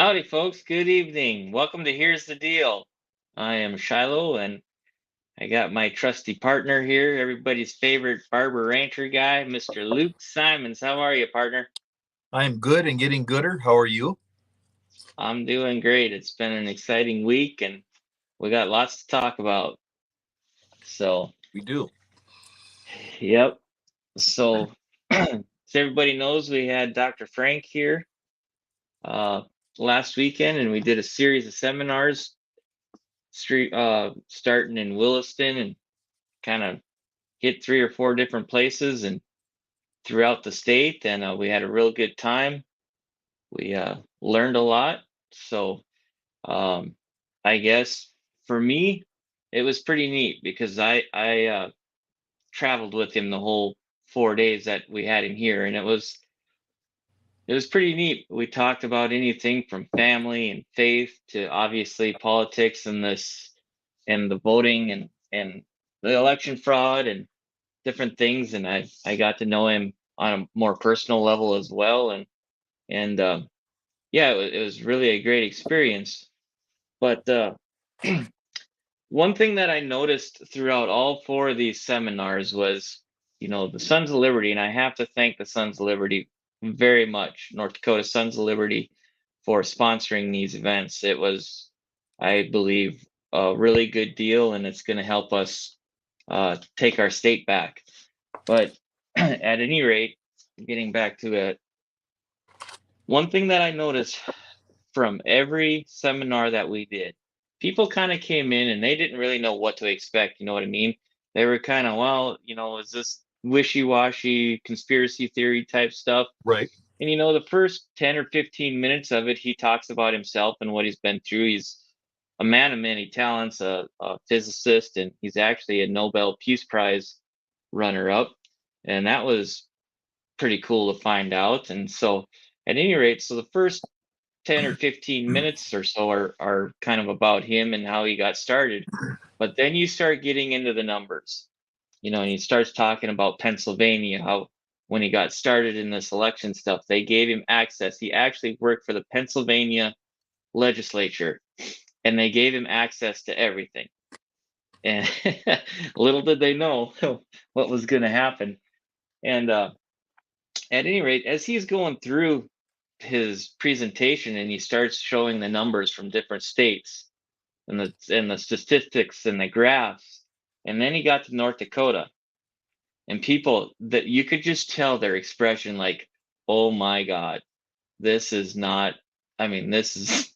Howdy, folks. Good evening. Welcome to Here's the Deal. I am Shilo, and I got my trusty partner here, everybody's favorite barber rancher guy, Mr. Luke Simons. How are you, partner? I'm good and getting gooder. How are you? I'm doing great. It's been an exciting week, and we got lots to talk about. So, We do. yep. So, as everybody knows, we had Dr. Frank here uh, last weekend, and we did a series of seminars starting in Williston and kind of hit three or four different places and throughout the state, and we had a real good time. We learned a lot. So um, I guess for me, it was pretty neat because I traveled with him the whole 4 days that we had him here, and it was pretty neat. We talked about anything from family and faith to obviously politics and this and the voting and the election fraud and different things, and I got to know him on a more personal level as well, and yeah, it was really a great experience. But one thing that I noticed throughout all four of these seminars was, the Sons of Liberty, and I have to thank the Sons of Liberty very much, North Dakota Sons of Liberty, for sponsoring these events. It was, I believe, a really good deal, and it's going to help us take our state back. But at any rate, getting back to it, one thing that I noticed from every seminar that we did, people kind of came in and they didn't really know what to expect. You know what I mean? They were kind of, well, is this wishy washy conspiracy theory type stuff? Right. And, the first 10 or 15 minutes of it, he talks about himself and what he's been through. He's a man of many talents, a physicist, and he's actually a Nobel Peace Prize runner up. And that was pretty cool to find out. And so, at any rate, so the first 10 or 15 minutes or so are kind of about him and how he got started. But then you start getting into the numbers, and he starts talking about Pennsylvania, how when he got started in this election stuff, they gave him access. He actually worked for the Pennsylvania legislature and they gave him access to everything. And little did they know what was going to happen. And at any rate, as he's going through his presentation and he starts showing the numbers from different states and the statistics and the graphs, and then he got to North Dakota, and people that you could just tell their expression like, oh my God, this is not, I mean, this is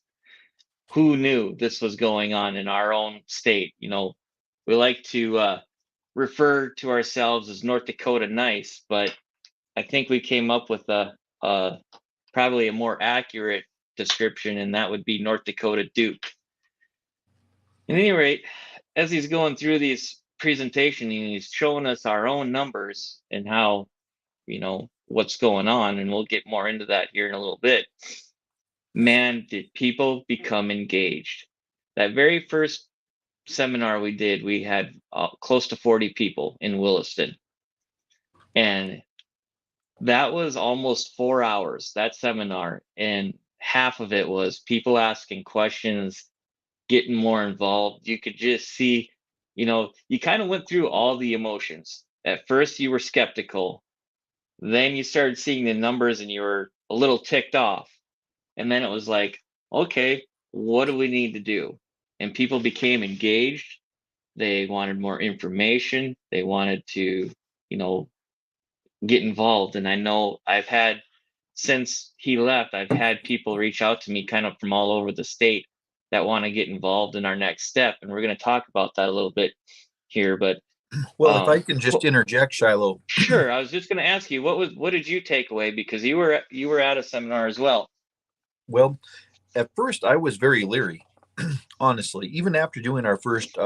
who knew this was going on in our own state. We like to refer to ourselves as North Dakota nice, but I think we came up with a probably a more accurate description, and that would be North Dakota Duke. At any rate, as he's going through these presentation, he's showing us our own numbers and how, what's going on, and we'll get more into that here in a little bit. Man, did people become engaged. That very first seminar we did, we had close to 40 people in Williston. And that was almost 4 hours, that seminar. And half of it was people asking questions, getting more involved. You could just see, you kind of went through all the emotions. At first, you were skeptical. Then you started seeing the numbers and you were a little ticked off. And then it was like, okay, what do we need to do? And people became engaged. They wanted more information. They wanted to, get involved. And I know since he left, I've had people reach out to me kind of from all over the state that want to get involved in our next step. And we're going to talk about that a little bit here. But Well, if I can just interject, Shiloh. sure, I was just going to ask you, what did you take away? Because you were at a seminar as well. Well, at first I was very leery, honestly, even after doing our first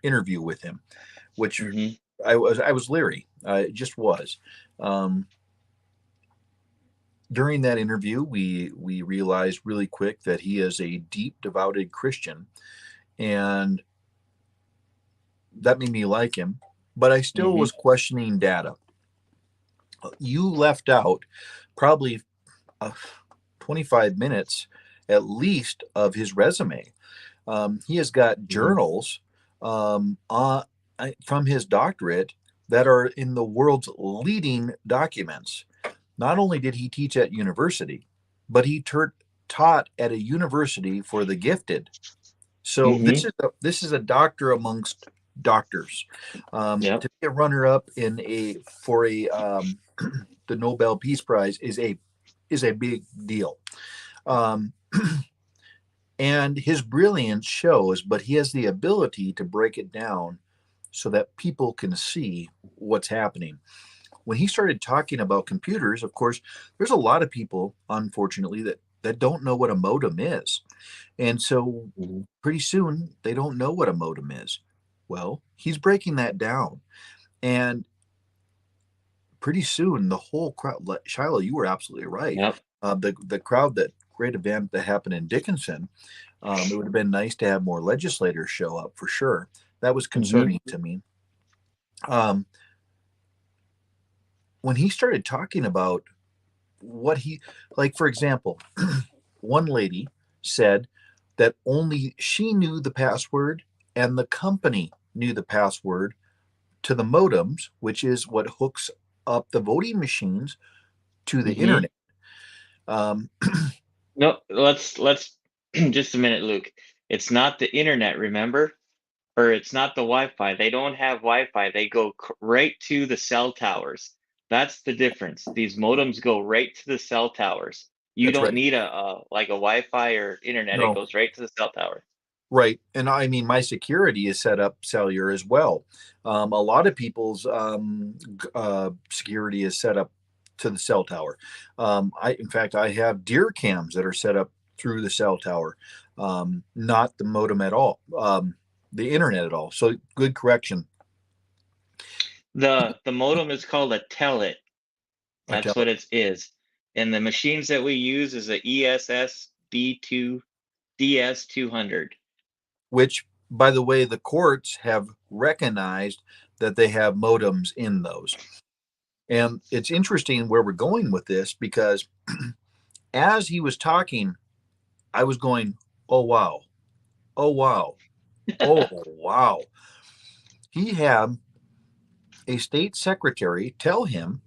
interview with him, which Mm-hmm. I was leery. It just was. Um, During that interview, we realized really quick that he is a deep, devoted Christian, and that made me like him. But I still Mm-hmm. was questioning data. You left out probably uh, 25 minutes at least of his resume. He has got Mhm. journals from his doctorate that are in the world's leading documents. Not only did he teach at university, but he taught at a university for the gifted. So Mhm. this is a doctor amongst doctors. Yep. To be a runner up in a for a the Nobel Peace Prize is a big deal. Um, and his brilliance shows, but he has the ability to break it down so that people can see what's happening. When he started talking about computers, of course, there's a lot of people, unfortunately, that don't know what a modem is. And so Mhm. pretty soon they don't know what a modem is. Well, he's breaking that down. And pretty soon the whole crowd, Shiloh, you were absolutely right. Yep. The crowd, that great event that happened in Dickinson, it would have been nice to have more legislators show up for sure. That was Mhm. concerning to me. Um, when he started talking about what he, like, for example, one lady said that only she knew the password and the company knew the password to the modems, which is what hooks up the voting machines to the Mhm. internet. Um, No, let's just a minute, Luke. It's not the internet, remember? Or it's not the Wi-Fi. They don't have Wi-Fi. They go right to the cell towers. That's the difference. These modems go right to the cell towers. You that's don't right. need like a Wi-Fi or internet. It No, goes right to the cell tower. right. And I mean, my security is set up cellular as well. A lot of people's security is set up to the cell tower. In fact, I have deer cams that are set up through the cell tower, not the modem at all, the internet at all. So good correction. The modem is called a tellet. I tell That's what it. it is. And the machines that we use is a ESS B2 DS200. Which, by the way, the courts have recognized that they have modems in those. And it's interesting where we're going with this because as he was talking, I was going, oh, wow. Oh, wow. Oh, wow. He had a state secretary tell him,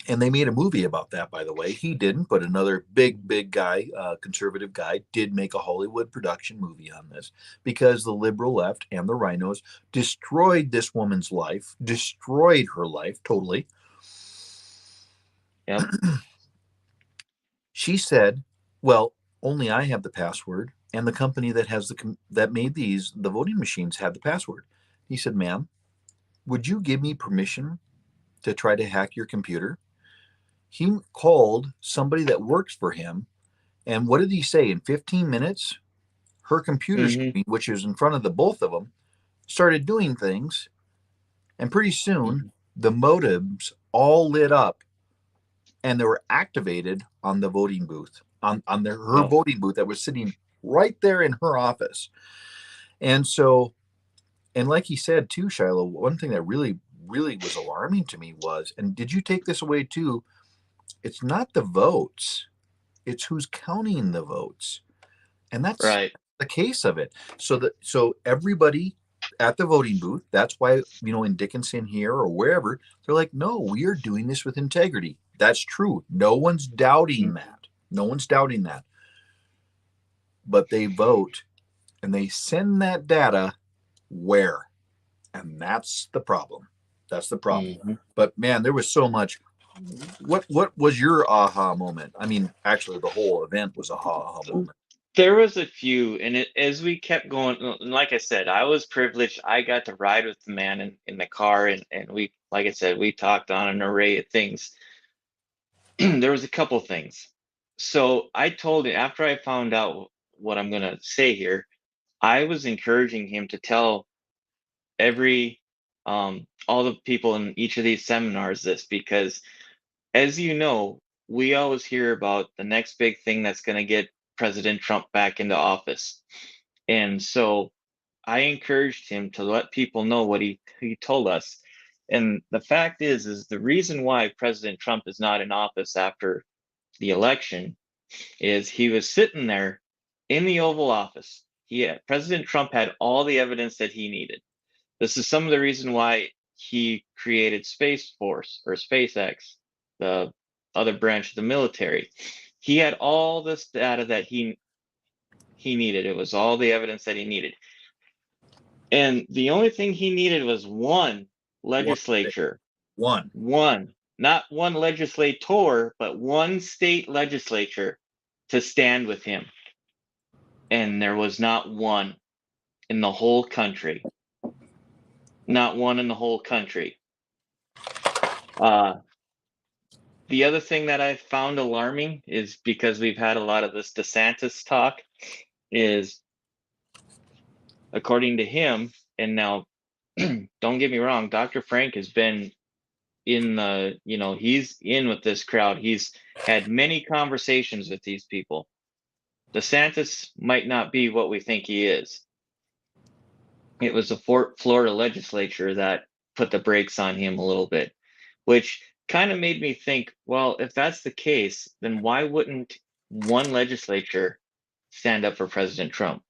and they made a movie about that, by the way. He didn't, but another big guy, conservative guy, did make a Hollywood production movie on this because the liberal left and the rhinos destroyed this woman's life, destroyed her life totally. Yep. She said, "Well, only I have the password, and the company that that made the voting machines had the password." He said, "Ma'am, would you give me permission to try to hack your computer?" He called somebody that works for him, and what did he say? In 15 minutes, her computer Hmm. screen, which is in front of the both of them, started doing things, and pretty soon Hmm. the modems all lit up and they were activated on the voting booth, on her Yep. voting booth that was sitting right there in her office. And so, and like he said too, Shiloh, one thing that really was alarming to me was, and did you take this away too? It's not the votes, it's who's counting the votes. And that's Right. the case of it. So everybody at the voting booth, that's why, in Dickinson here or wherever, they're like, no, we are doing this with integrity. That's true. No one's doubting that. No one's doubting that. But they vote and they send that data where? And that's the problem. That's the problem. Hmm. But man, there was so much. What was your aha moment? I mean, actually, the whole event was a aha moment. There was a few, and as we kept going, and like I said, I was privileged. I got to ride with the man in the car, and we, like I said, we talked on an array of things. There was a couple things. So I told him after I found out what I'm gonna say here, I was encouraging him to tell every all the people in each of these seminars this because as you know, we always hear about the next big thing that's going to get President Trump back into office. And so I encouraged him to let people know what he told us. And the fact is the reason why President Trump is not in office after the election is he was sitting there in the Oval Office. President Trump had all the evidence that he needed. This is some of the reason why he created Space Force or SpaceX, the other branch of the military. He had all this data that he needed. It was all the evidence that he needed. And the only thing he needed was one One. legislature, One. not one legislator, but one state legislature to stand with him. And there was not one in the whole country. Not one in the whole country. The other thing that I found alarming is because we've had a lot of this DeSantis talk is, according to him, and now don't get me wrong, Dr. Frank has been in the, he's in with this crowd. He's had many conversations with these people. DeSantis might not be what we think he is. It was the Florida legislature that put the brakes on him a little bit, which kind of made me think, well, if that's the case, then why wouldn't one legislature stand up for President Trump?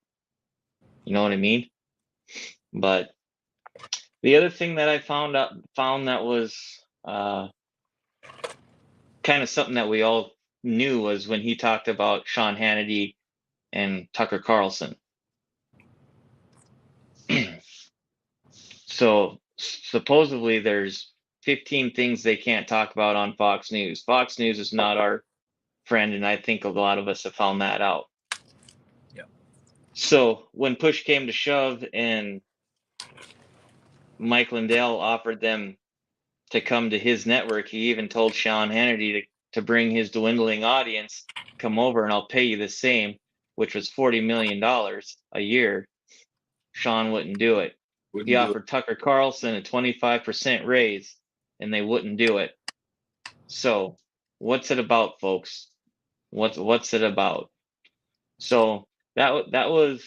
You know what I mean? But the other thing that I found that was kind of something that we all knew was when he talked about Sean Hannity and Tucker Carlson. So supposedly there's 15 things they can't talk about on Fox News. Fox News is not our friend, and I think a lot of us have found that out. Yeah. So when push came to shove and Mike Lindell offered them to come to his network, he even told Sean Hannity to bring his dwindling audience, come over and I'll pay you the same, which was $40 million a year. Sean wouldn't do it. He offered Tucker Carlson a 25% raise, and they wouldn't do it. So what's it about, folks? What's it about? So that was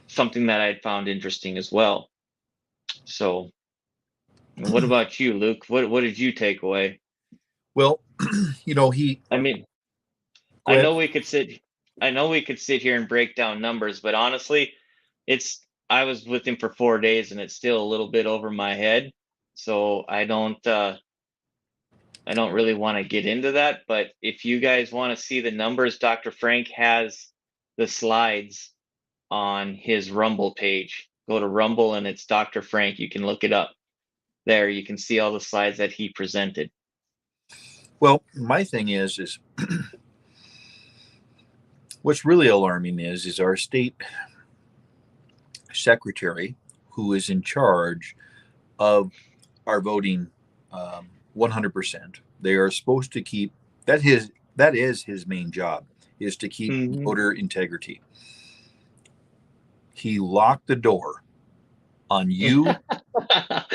something that I found interesting as well. So what about you, Luke? What did you take away? Well, I mean, go I ahead. know we could sit here and break down numbers, but honestly, I was with him for 4 days and it's still a little bit over my head. So I don't really want to get into that, but if you guys want to see the numbers, Dr. Frank has the slides on his Rumble page. Go to Rumble and it's Dr. Frank. You can look it up. There, you can see all the slides that he presented. Well, my thing is what's really alarming is our state secretary, who is in charge of our voting, 100%. They are supposed to keep that is his main job, is to keep voter integrity. He locked the door on you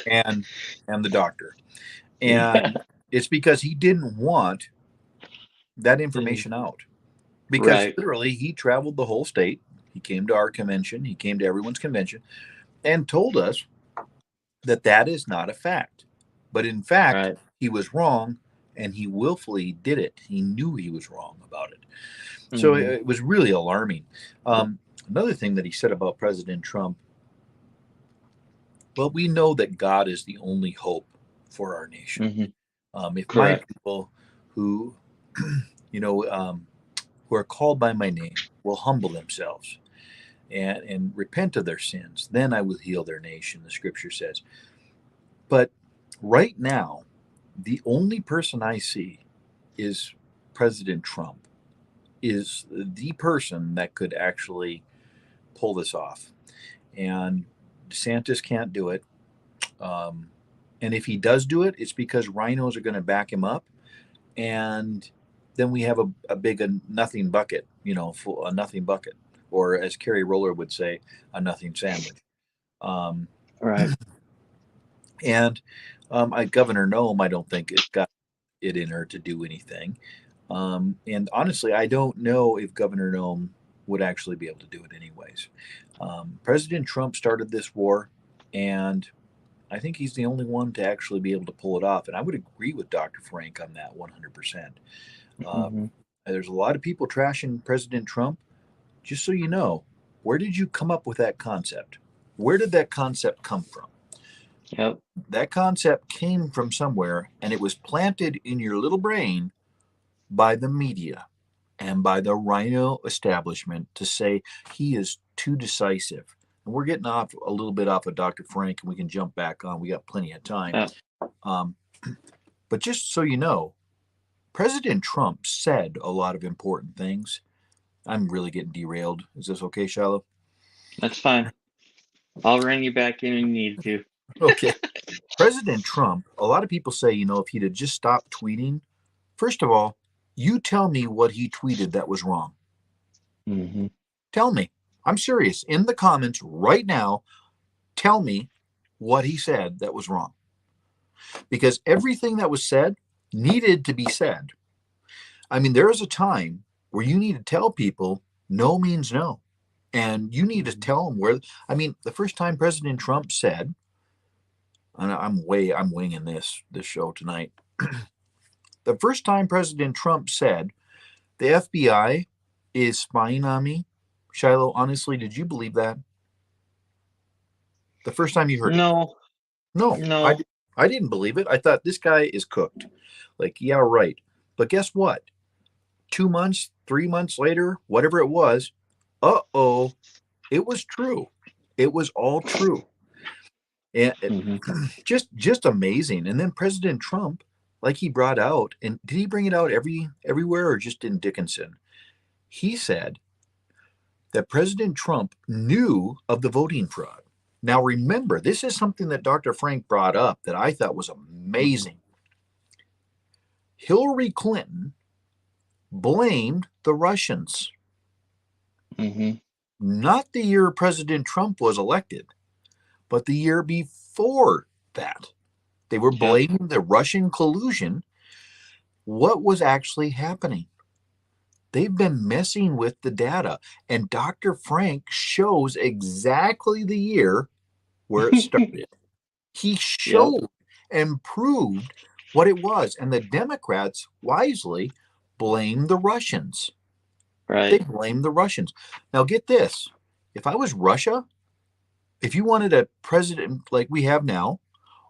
and the doctor, and it's because he didn't want that information out. Because Right. literally, he traveled the whole state. He came to our convention. He came to everyone's convention, and told us that is not a fact. But in fact, Right. he was wrong, and he willfully did it. He knew he was wrong about it. So Mhm. it was really alarming. Another thing that he said about President Trump, well, we know that God is the only hope for our nation. Mhm. If my Correct. people who, who are called by my name will humble themselves and repent of their sins, then I will heal their nation, the scripture says. But right now, the only person I see is President Trump, is the person that could actually pull this off. And DeSantis can't do it. Um, and if he does do it, it's because rhinos are going to back him up. And then we have a big nothing bucket, a nothing bucket. Or as Kerry Roller would say, a nothing sandwich. Um, Right. and Governor Nome, I don't think it got it in her to do anything. And honestly, I don't know if Governor Nome would actually be able to do it anyways. President Trump started this war, and I think he's the only one to actually be able to pull it off. And I would agree with Dr. Frank on that 100%. Uh, Mm-hmm. there's a lot of people trashing President Trump. Just so you know, where did you come up with that concept? Where did that concept come from? Yep. That concept came from somewhere and it was planted in your little brain by the media and by the rhino establishment to say he is too decisive. And we're getting off a little bit off of Dr. Frank and we can jump back on. We got plenty of time. Yep. Um, but just so you know, President Trump said a lot of important things. I'm really getting derailed. Is this okay, Shilo? That's fine. I'll run you back in when you need to. Okay. President Trump, a lot of people say, if he'd have just stopped tweeting, first of all, you tell me what he tweeted that was wrong. Mm-hmm. Tell me. I'm serious. In the comments right now, tell me what he said that was wrong. Because everything that was said needed to be said. I mean, there is a time where you need to tell people no means no. And you need to tell them where, I mean, the first time President Trump said, and I'm winging this show tonight. The first time President Trump said the FBI is spying on me, Shiloh, honestly, did you believe that? The first time you heard it? No, No, no. I didn't believe it. I thought this guy is cooked. Like, yeah, right. But guess what? 2 months, 3 months later, whatever it was, uh-oh, it was true. It was all true. And Mm-hmm. just amazing. And then President Trump, like he brought out, and did he bring it out everywhere or just in Dickinson? He said that President Trump knew of the voting fraud. Now remember, this is something that Dr. Frank brought up that I thought was amazing. Hillary Clinton blamed the Russians, Mm-hmm. not the year President Trump was elected, but the year before that. They were Yep. blaming the Russian collusion. What was actually happening? They've been messing with the data, and Dr. Frank shows exactly the year where it started. He Yep. showed and proved what it was, and the Democrats wisely blame the Russians. They Right. blame the Russians. Now, get this: if I was Russia, if you wanted a president like we have now,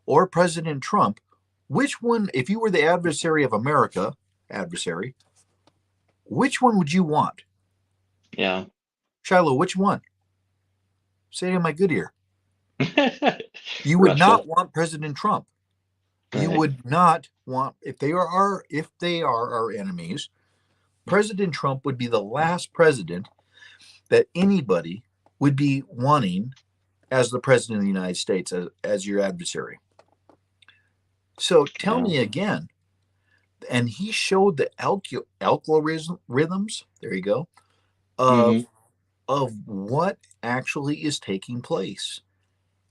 or President Trump, which one, if you were the adversary of America, adversary, which one would you want? Yeah. Shiloh, which one? Say it in my good ear. You would Russia. not want President Trump. You Right. would not want, if they are our enemies, President Trump would be the last president that anybody would be wanting as the president of the United States, as your adversary. So tell Yeah. me again, and he showed the algorithms, there you go, Mm-hmm. of what actually is taking place.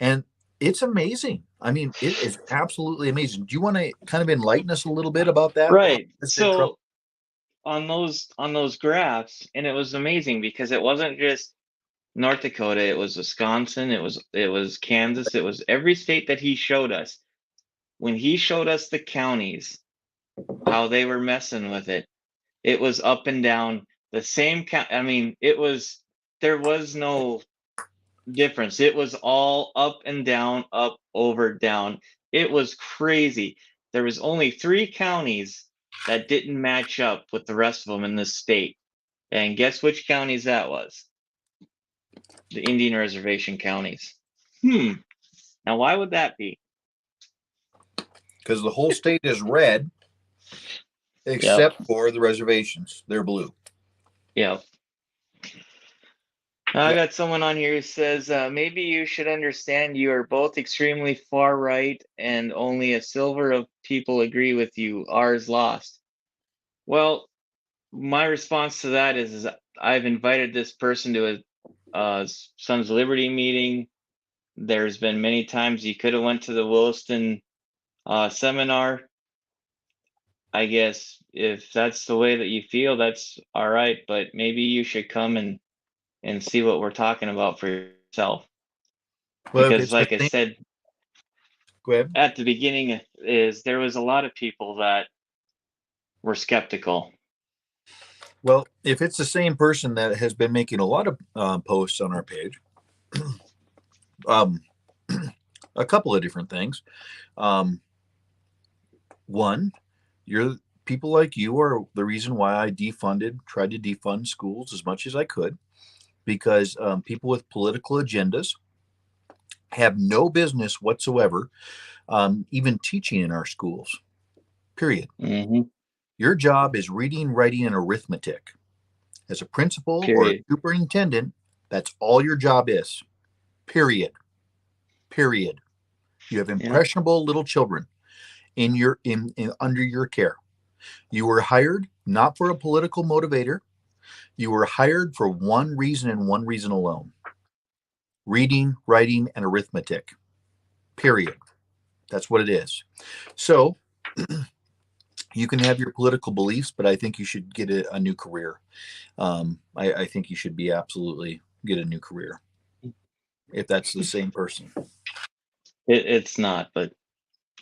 And it's amazing. I mean, it is absolutely amazing. Do you want to kind of enlighten us a little bit about that? How Right. President Trump? So on those graphs, and it was amazing because it wasn't just North Dakota, it was Wisconsin, it was Kansas, it was every state that he showed us. When he showed us the counties, how they were messing with it, it was up and down the same count. I mean, there was no difference. It was all up and down, up, over, down. It was crazy. There was only three counties that didn't match up with the rest of them in this state. And guess which counties that was? The Indian Reservation counties. Now, why would that be? Because the whole state is red Yep. except for the reservations. They're blue. Yep. I Yeah. got someone on here who says maybe you should understand you are both extremely far right and only a silver of people agree with you. Ours lost. Well, my response to that is I've invited this person to a Sons of Liberty meeting. There's been many times he could have went to the Williston seminar. I guess if that's the way that you feel, that's all right. But maybe you should come and see what we're talking about for yourself. Well, if Because it's the like I same, said go ahead. at the beginning, is there was a lot of people that were skeptical. Well, if it's the same person that has been making a lot of posts on our page, um, a couple of different things. Um, one, you're people like you are the reason why I tried to defund schools as much as I could, because people with political agendas have no business whatsoever even teaching in our schools. Period. Mm-hmm. Your job is reading, writing, and arithmetic. As a principal or a Period. superintendent, that's all your job is. Period. Period. You have Yeah. impressionable little children in under your care. You were hired not for a political motivator. You were hired for one reason and one reason alone: reading, writing, and arithmetic. Period. That's what it is. So you can have your political beliefs, but I think you should get a new career. I think you should be absolutely get a new career if that's the same person. It's not, but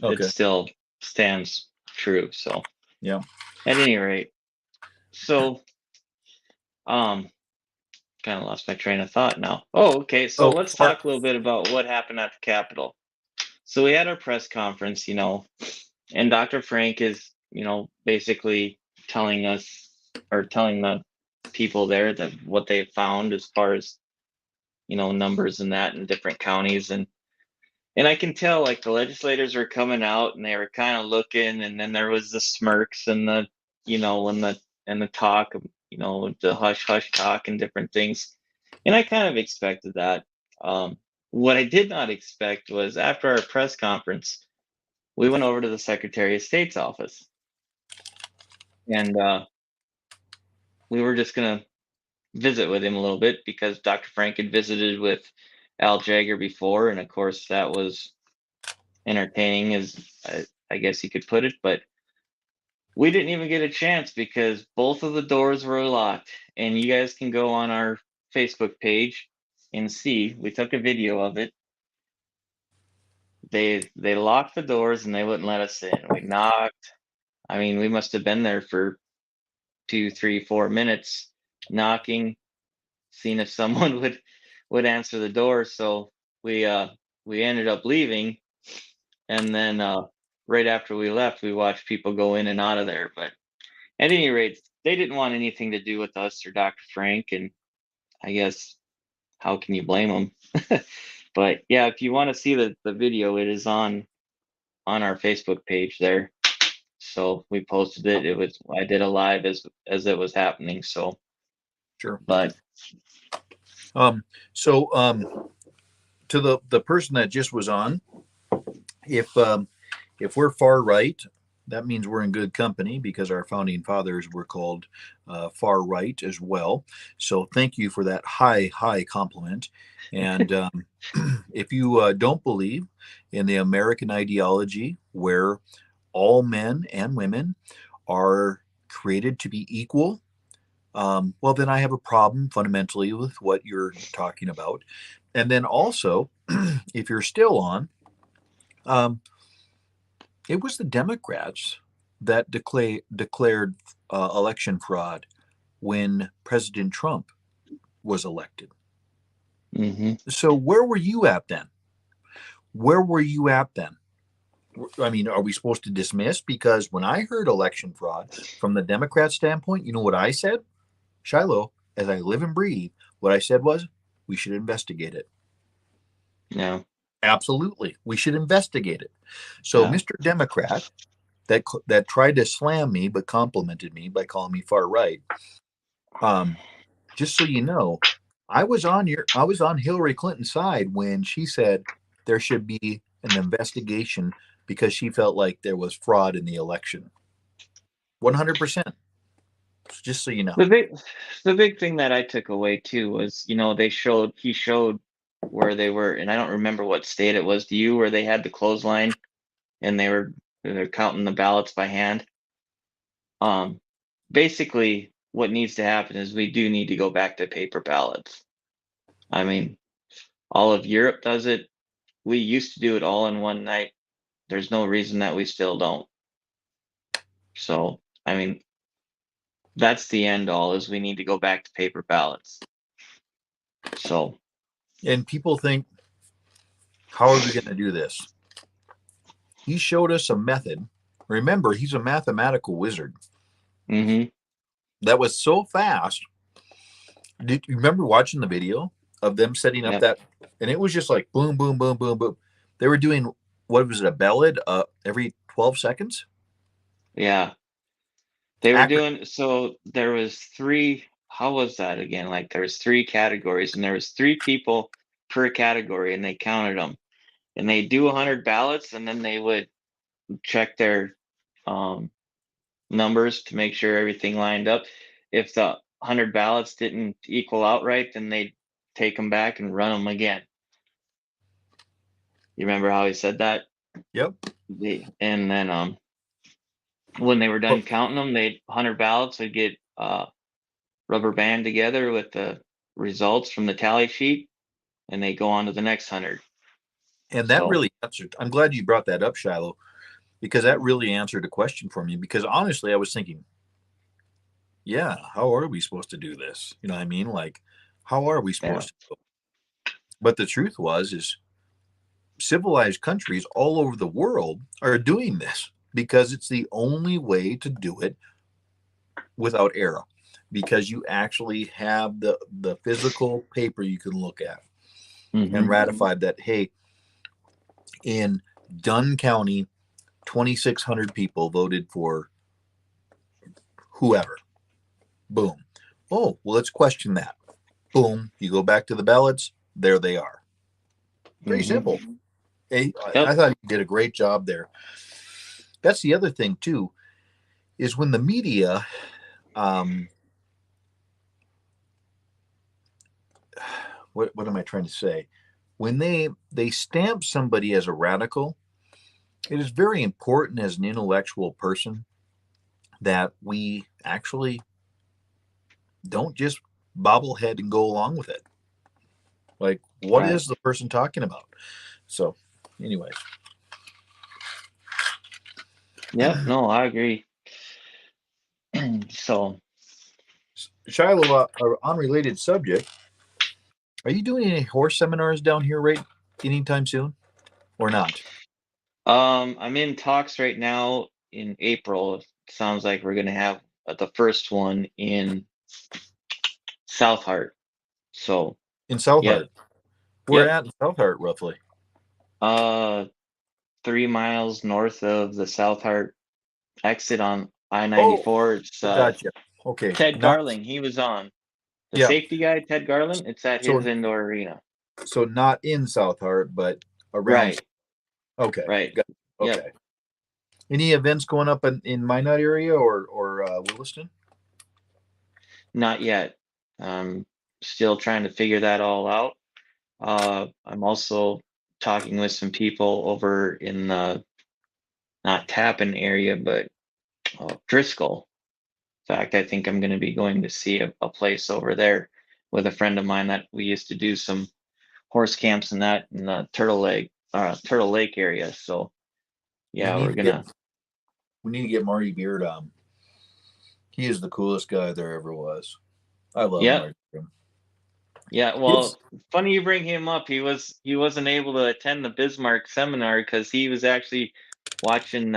it Okay. still stands true. So Yeah. at any rate, so um, kind of lost my train of thought now. Oh, okay. So Oh, let's far. talk a little bit about what happened at the Capitol. So we had our press conference, and Dr. Frank is, basically telling us or telling the people there that what they found as far as, numbers and that in different counties. And I can tell like the legislators were coming out and they were kind of looking, and then there was the smirks and the, and the talk, the hush hush talk and different things. And I kind of expected that. What I did not expect was after our press conference, we went over to the Secretary of State's office, and we were just gonna visit with him a little bit because Dr. Frank had visited with Al Jagger before, and of course that was entertaining, as I guess you could put it. But we didn't even get a chance because both of the doors were locked. And you guys can go on our Facebook page and see. We took a video of it. They locked the doors and they wouldn't let us in. We knocked. I mean, we must have been there for 2, 3, 4 minutes knocking, seeing if someone would answer the door. So we ended up leaving, and then right after we left, we watched people go in and out of there. But at any rate, they didn't want anything to do with us or Dr. Frank, and I guess how can you blame them? But yeah, if you want to see the video, it is on our Facebook page there. So we posted it. I did a live as it was happening. So, Sure. but Um, so to the person that just was on, if if we're far right, that means we're in good company because our founding fathers were called far right as well. So thank you for that high compliment. And if you don't believe in the American ideology where all men and women are created to be equal, well, then I have a problem fundamentally with what you're talking about. And then also, if you're still on, um, it was the Democrats that declared election fraud when President Trump was elected. hmm So where were you at then? Where were you at then? I mean, are we supposed to dismiss? Because when I heard election fraud from the Democrat standpoint, you know what I said? Shilo, as I live and breathe, what I said was we should investigate it. yeah, Absolutely, we should investigate it. So, yeah, Mr. Democrat, that tried to slam me but complimented me by calling me far right. Um, just so you know, I was on Hillary Clinton's side when she said there should be an investigation because she felt like there was fraud in the election. 100%. Just so you know. the big the big thing that I took away too was, he showed where they were, and I don't remember what state it was. Do you, where they had the clothesline and they're counting the ballots by hand? Um, Basically, what needs to happen is we do need to go back to paper ballots. I mean, all of Europe does it. We used to do it all in one night. There's no reason that we still don't. So, I mean, that's the end all. Is we need to go back to paper ballots. So And people think, how are we going to do this? He showed us a method. Remember, he's a mathematical wizard. mm-hmm. That was so fast. Did you remember watching the video of them setting up Yep. that? And it was just like boom, boom, boom, boom, boom. They were doing, what was it, a ballad every 12 seconds? Yeah. They were Accurate. doing so there was three, how was that again? Like there was three categories and there was three people per category and they counted them. And they do 100 ballots and then they would check their um numbers to make sure everything lined up. If the 100 ballots didn't equal out right, then they'd take them back and run them again. You remember how he said that? Yep. And then when they were Well, done counting them, they 100 ballots would get rubber band together with the results from the tally sheet, and they go on to the next 100. and that So really answered. I'm glad you brought that up, Shilo, because that really answered a question for me. Because honestly, I was thinking, yeah, how are we supposed to do this? You know what I mean? Like, how are we yeah, supposed to? But the truth is civilized countries all over the world are doing this because it's the only way to do it without error, because you actually have the physical paper you can look at and mm-hmm. ratify that, hey, in Dunn County 2,600 people voted for whoever. Boom. Oh, well, let's question that. Boom. You go back to the ballots. There they are. Pretty Mm-hmm. simple. Hey, Yep. I thought you did a great job there. That's the other thing too, is when the media, um, what am I trying to say? When they stamp somebody as a radical, it is very important as an intellectual person that we actually don't just bobblehead and go along with it. Like, what Right. is the person talking about? So, anyways, Yep. No, I agree. So Shiloh, unrelated subject. Are you doing any horse seminars down here right anytime soon, or not? I'm in talks right now in April. It sounds like we're gonna have the first one in South Hart. So In South yep, Hart? Where yep. at in South Hart, roughly? Uh 3 miles north of the South Hart exit on Oh, I-94. It's gotcha. Okay, Ted not Garling. He was on the yeah. safety guy, Ted Garland. It's at his So indoor arena. so not in South Hart, but around. Right, Okay, right. Yep. okay. Any events going up in Minot area or Williston? Not yet. Still trying to figure that all out. I'm also talking with some people over in the not Tappan area, but Driscoll. In fact, I think I'm going to be going to see a place over there with a friend of mine that we used to do some horse camps and that in the Turtle Lake area. So We yeah, need we're to get gonna. we need to get Marty Beard on. He is the coolest guy there ever was. I love Yep. Marty Beard. Yeah, It's well, funny you bring him up. He wasn't able to attend the Bismarck seminar because he was actually watching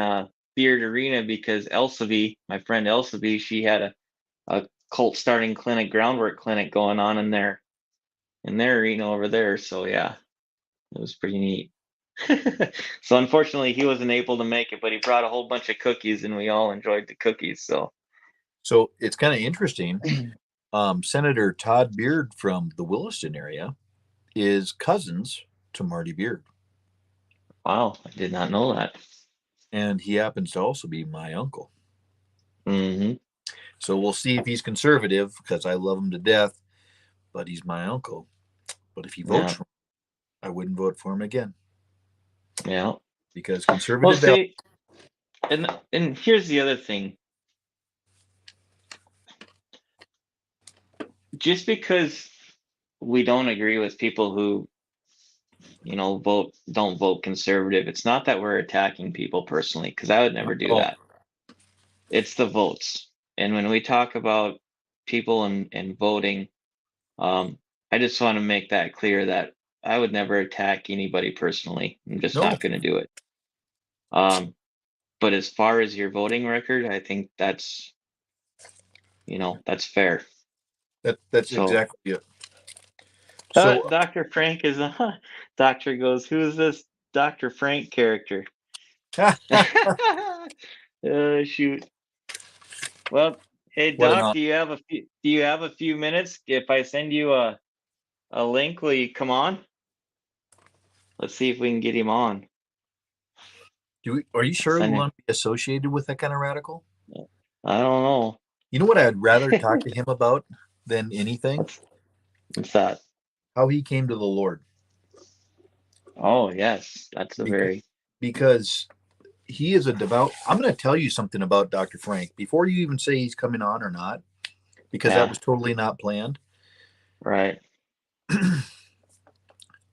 Beard Arena because Elsevier, my friend Elsevier, she had a cult starting clinic, groundwork clinic going on in their arena over there. So yeah, it was pretty neat. So unfortunately he wasn't able to make it, but he brought a whole bunch of cookies and we all enjoyed the cookies. So it's kind of interesting. Senator Todd Beard from the Williston area is cousins to Marty Beard, wow, I did not know that. and he happens to also be my uncle. Hmm. So we'll see if he's conservative because I love him to death, but he's my uncle. But if he votes Yeah, for him, I wouldn't vote for him again yeah. because Well, conservative values. see, and here's the other thing. Just because we don't agree with people who, don't vote conservative, it's not that we're attacking people personally, because I would never do Oh, that. It's the votes. And when we talk about people and voting, I just want to make that clear that I would never attack anybody personally. I'm just No, not going to do it. Um, but as far as your voting record, I think that's fair. that's So, exactly it. So Dr. Frank is on. Doctor goes, who's this Dr. Frank character? Shoot. Well, hey what an Doc, do you have a few minutes? If I send you a link, will you come on? Let's see if we can get him on. are you I'll sure we send him. want to be associated with that kind of radical? I don't know. You know what I'd rather talk to him about than anything? What's what's that? How he came to the Lord. Oh yes, that's a Because, very because he is a devout. I'm going to tell you something about Dr. Frank before you even say he's coming on or not, because that yeah, was totally not planned. right.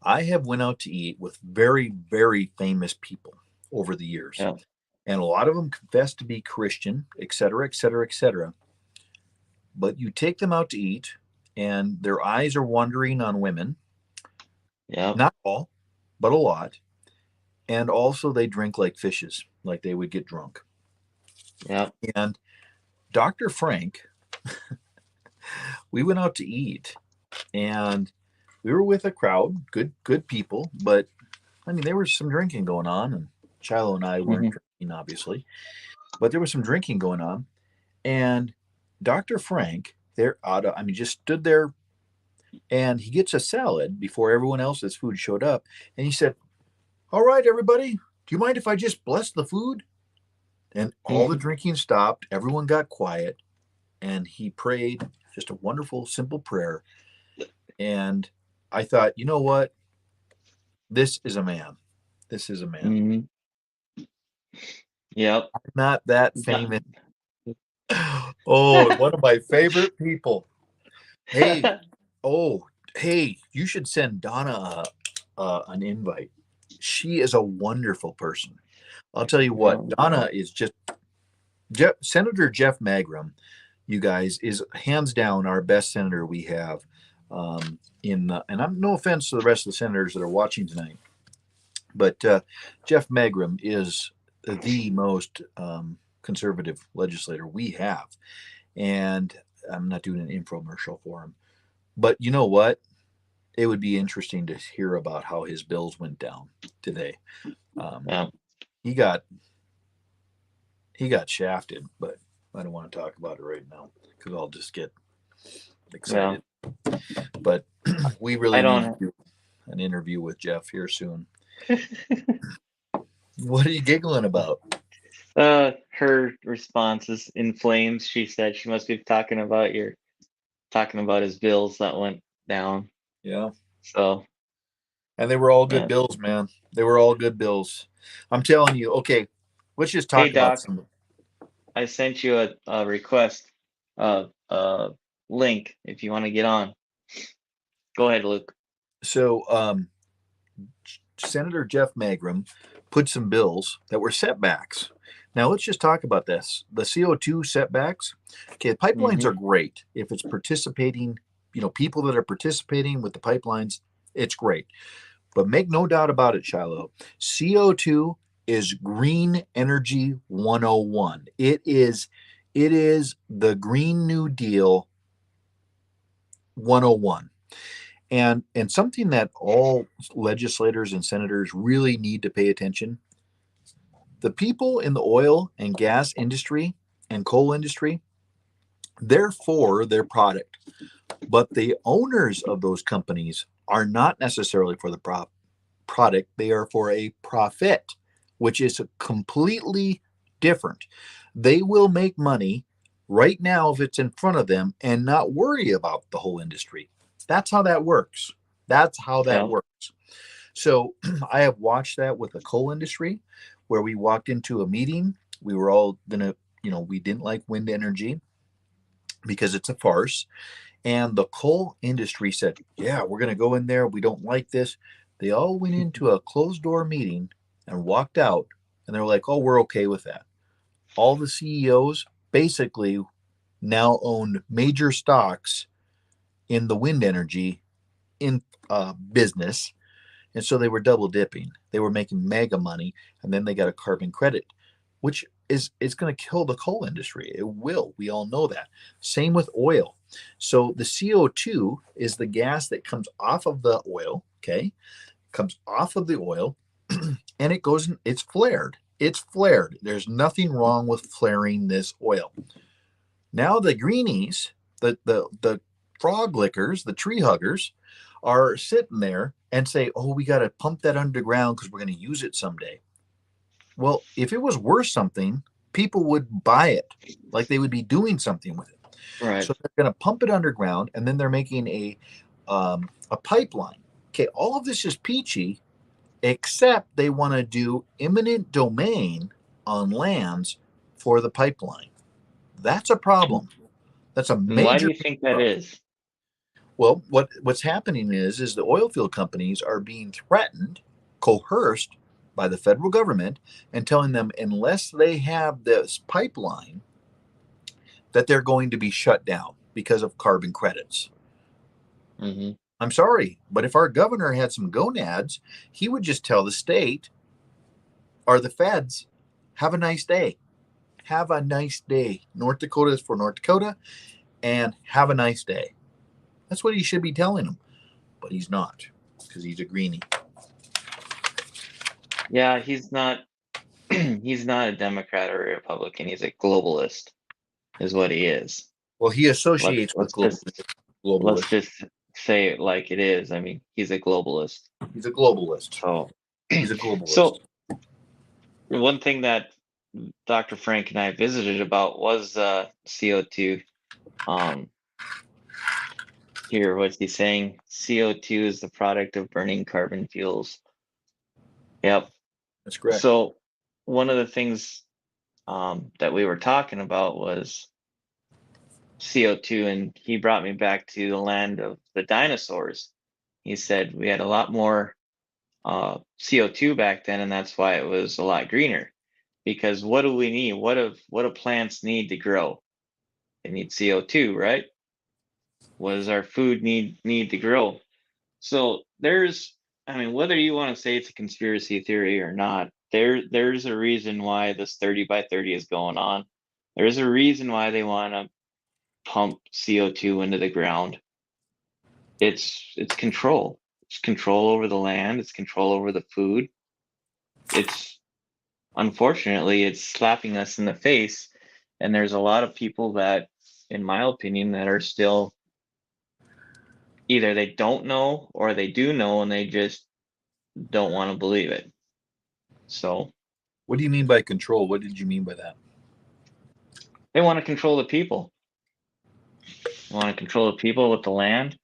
I have went out to eat with very, very famous people over the years. Yeah. And a lot of them confess to be Christian, et cetera, et cetera, et cetera. But you take them out to eat, and their eyes are wandering on women. Yep. Not all, but a lot. And also, they drink like fishes, like they would get drunk. Yep. And Dr. Frank, we went out to eat, and we were with a crowd, good people, but I mean, there was some drinking going on, and Shilo and I weren't Hmm. drinking, obviously, but there was some drinking going on. And Dr. Frank, just stood there, and he gets a salad before everyone else's food showed up. And he said, "All right, everybody, do you mind if I just bless the food?" And all the drinking stopped. Everyone got quiet, and he prayed just a wonderful, simple prayer. And I thought, you know what? This is a man. This is a man. Hmm. Yep. Not that famous. Oh, one of my favorite people. Hey, oh, hey, you should send Donna an invite. She is a wonderful person. I'll tell you what, Yeah. Donna is just Senator Jeff Magrum. You guys is hands down our best senator we have. And I'm no offense to the rest of the senators that are watching tonight, but Jeff Magrum is the most conservative legislator we have, and I'm not doing an infomercial for him. But you know what? It would be interesting to hear about how his bills went down today. Um, Yeah. he got he got shafted, but I don't want to talk about it right now because I'll just get Yeah. excited. But we I really need to don't. do an interview with Jeff here soon. What are you giggling about? Her response is in flames. She said she must be talking about his bills that went down. Yeah, So, and they were all good yeah. bills, man. They were all good bills. I'm telling you. Okay, let's just Hey talk about Doc, some. I sent you a request, a link if you want to get on. Go ahead, Luke. So, Senator Jeff Magrum put some bills that were setbacks. Now let's just talk about this. The CO2 setbacks. Okay, pipelines Mm-hmm. are great if it's participating. People that are participating with the pipelines, it's great. But make no doubt about it, Shiloh. CO2 is green energy 101. It is the Green New Deal 101. And something that all legislators and senators really need to pay attention. The people in the oil and gas industry and coal industry, they're for their product, but the owners of those companies are not necessarily for the product, they are for a profit, which is completely different. They will make money right now if it's in front of them and not worry about the whole industry. That's how that works. That's how that Yeah. works. So I have watched that with the coal industry where we walked into a meeting. We were all going to, we didn't like wind energy because it's a farce. And the coal industry said, yeah, we're going to go in there. We don't like this. They all went into a closed door meeting and walked out. And they're like, oh, we're okay with that. All the CEOs basically now owned major stocks in the wind energy in business, and so they were double dipping. They were making mega money, and then they got a carbon credit, which is going to kill the coal industry. It will. We all know that. Same with oil. So the CO2 is the gas that comes off of the oil. Okay, comes off of the oil, and it goes. It's flared. It's flared. There's nothing wrong with flaring this oil. Now the greenies, the frog lickers, the tree huggers, are sitting there and say, "Oh, we got to pump that underground because we're going to use it someday." Well, if it was worth something, people would buy it, like they would be doing something with it. Right. So they're going to pump it underground, and then they're making a pipeline. Okay, all of this is peachy, except they want to do eminent domain on lands for the pipeline. That's a problem. That's a And why do major you think that problem. is? Well, what's happening is the oil field companies are being threatened, coerced by the federal government, and telling them unless they have this pipeline, that they're going to be shut down because of carbon credits. Hmm. I'm sorry, but if our governor had some gonads, he would just tell the state or the feds, "Have a nice day. Have a nice day. North Dakota is for North Dakota, and have a nice day." That's what he should be telling them, but he's not because he's a greenie. Yeah, he's not. He's not a Democrat or a Republican. He's a globalist, is what he is. Well, he Let's associates with let's just let's globalists. just say it like it is. I mean, he's a globalist. He's a globalist. So, He's a globalist. so one thing that Dr. Frank and I visited about was CO2. Um, Here, what's he saying? CO2 is the product of burning carbon fuels. Yep. That's correct. So one of the things that we were talking about was CO2, and he brought me back to the land of the dinosaurs. He said we had a lot more CO2 back then, and that's why it was a lot greener. Because what do we need? What do plants need to grow? They need CO2, right? What does our food need to grow? So I mean, whether you want to say it's a conspiracy theory or not, there's a reason why this 30 by 30 is going on. There's a reason why they want to pump CO2 into the ground. It's control. It's control over the land. It's control over the food. It's unfortunately it's slapping us in the face, and there's a lot of people that, in my opinion, that are still either they don't know or they do know and they just don't want to believe it. So What do you mean by control? What did you mean by that? they want to control the people. They want to control the people with the land.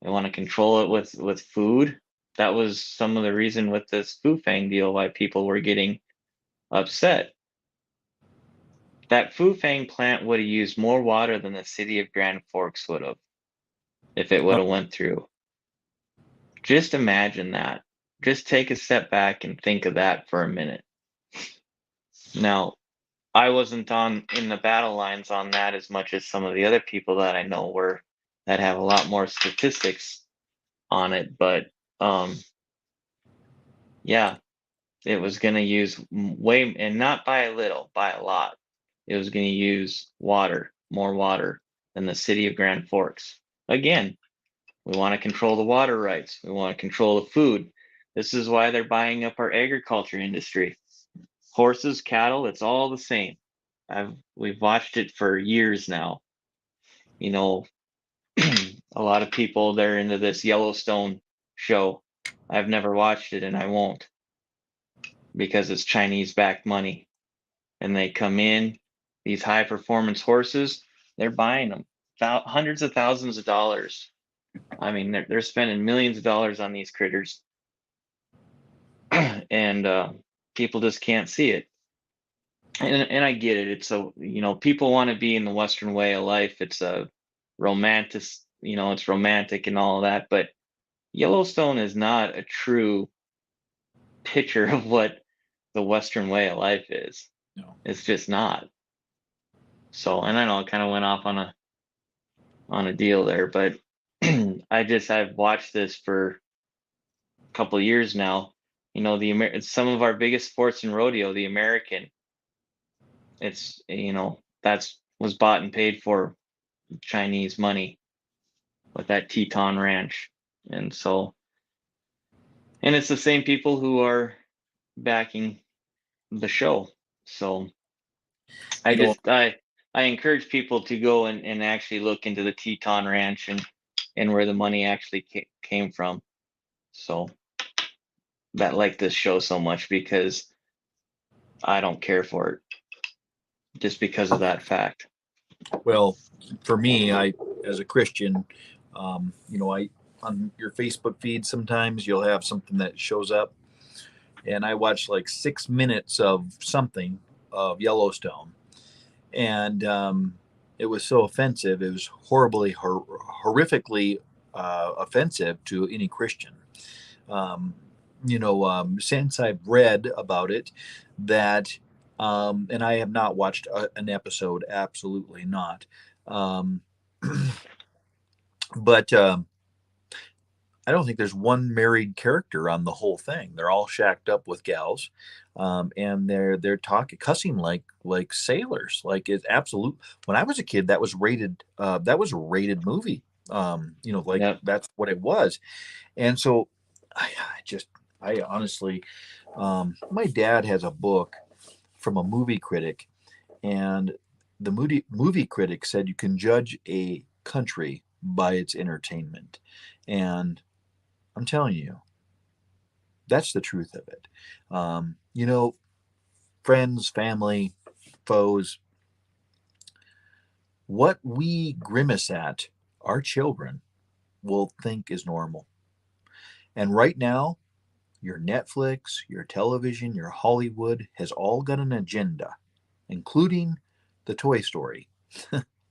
They want to control it with food. That was some of the reason with this Fang deal why people were getting upset. That Fang plant would have used more water than the city of Grand Forks would have if it would Uh, have went through. Just imagine that. Just take a step back and think of that for a minute. Now, I wasn't on in the battle lines on that as much as some of the other people that I know were that have a lot more statistics on it, but yeah, it was going to use way and not by a little, by a lot. It was going to use water, more water than the city of Grand Forks. Again, we want to control the water rights. We want to control the food. This is why they're buying up our agriculture industry. Horses, cattle, it's all the same. We've watched it for years now. You know, a lot of people they're into this Yellowstone show. I've never watched it and I won't because it's Chinese backed money. And they come in, these high performance horses, they're buying them hundreds of thousands of dollars. I mean, they're spending millions of dollars on these critters, and people just can't see it. And I get it. It's a people want to be in the Western way of life. It's a romantic, it's romantic and all of that. But Yellowstone is not a true picture of what the Western way of life is. no. It's just not. So, and I know I kind of went off on a deal there, but I've watched this for a couple of years now. You know, some of our biggest sports in rodeo, the American, it's that's was bought and paid for Chinese money with that Teton Ranch. And so, and it's the same people who are backing the show. So I You know, just I encourage people to go and actually look into the Teton Ranch and where the money actually came from. So that like this show so much because I don't care for it just because of that fact. well, for me, I as a Christian, I on your Facebook feed sometimes you'll have something that shows up, and I watched like 6 minutes of something of Yellowstone, and it was so offensive. It was horrifically offensive to any Christian. Um, since I've read about it, that, and I have not watched an episode, absolutely not. Um, but I don't think there's one married character on the whole thing. They're all shacked up with gals, and they're talking cussing like sailors. Like it's absolute. When I was a kid, that was rated. That was a rated movie. Like Yep. that's what it was. And so, I just, I honestly, my dad has a book from a movie critic, and the movie critic said you can judge a country by its entertainment, and I'm telling you, that's the truth of it. Friends, family, foes, what we grimace at, our children will think is normal. And right now, your Netflix, your television, your Hollywood has all got an agenda, including the Toy Story.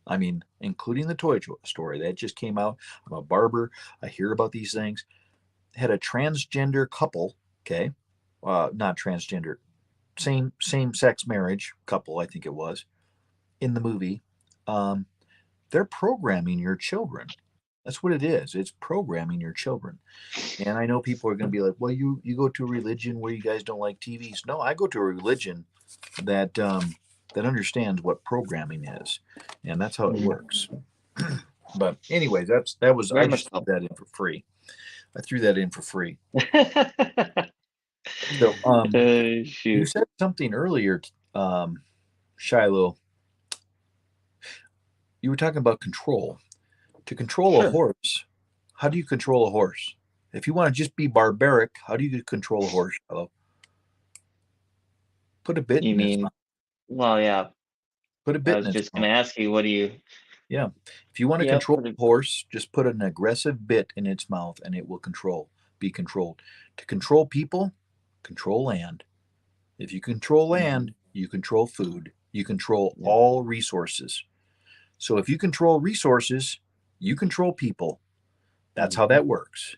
I mean, including the Toy Story that just came out. I'm a barber. I hear about these things. Had a transgender couple, okay, not transgender, same sex marriage couple, I think it was, in the movie. Um, they're programming your children. That's what it is. It's programming your children. And I know people are going to be like, "Well, you go to a religion where you guys don't like TVs." No, I go to a religion that that understands what programming is, and that's how it Mm. works. But anyways, that was I Very much just threw so. that in for free. I threw that in for free. So, you Shoot. said something earlier, um, Shiloh. You were talking about control. To control a Sure. horse, how do you control a horse? If you want to just be barbaric, how do you control a horse, Shiloh? Put a bit You in its mouth. mean, well, yeah, Put a I bit in was its just mouth. gonna ask you, what do you, Yeah. If you want to yeah, control a horse, just put an aggressive bit in its mouth and it will be controlled. To control people, control land. If you control Mhm. land, you control food. You control Yeah. all resources. So if you control resources, you control people. That's how Mhm. that works.